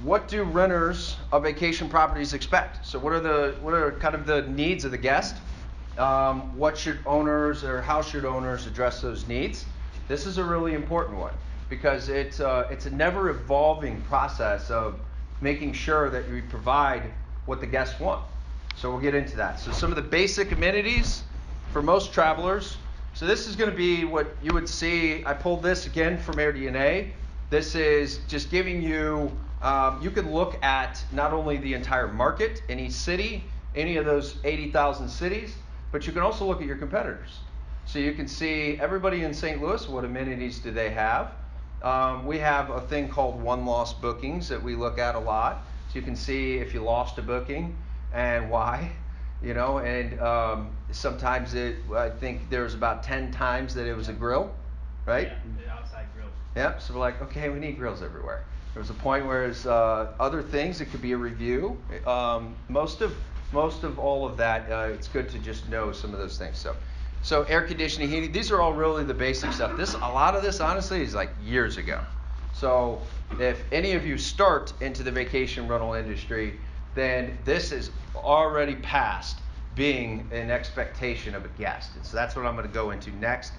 what do renters of vacation properties expect? So what are kind of the needs of the guest? What should owners or how should owners address those needs? This is a really important one because it's a never evolving process of making sure that we provide what the guests want. So we'll get into that. So some of the basic amenities for most travelers. So this is going to be what you would see. I pulled this again from Airdna. This is just giving you, you can look at not only the entire market in each city, any of those 80,000 cities, but you can also look at your competitors. So you can see everybody in St. Louis, what amenities do they have? We have a thing called one lost bookings that we look at a lot. So you can see if you lost a booking and why, and sometimes I think there's about 10 times that it was a grill, right? Yeah, the outside grill. Yep, so we're like, okay, we need grills everywhere. There was a point where it's other things, it could be a review. Most of all of that, it's good to just know some of those things. So air conditioning, heating, these are all really the basic stuff. A lot of this, honestly, is like years ago. So if any of you start into the vacation rental industry, then this is already past being an expectation of a guest. And so that's what I'm going to go into next.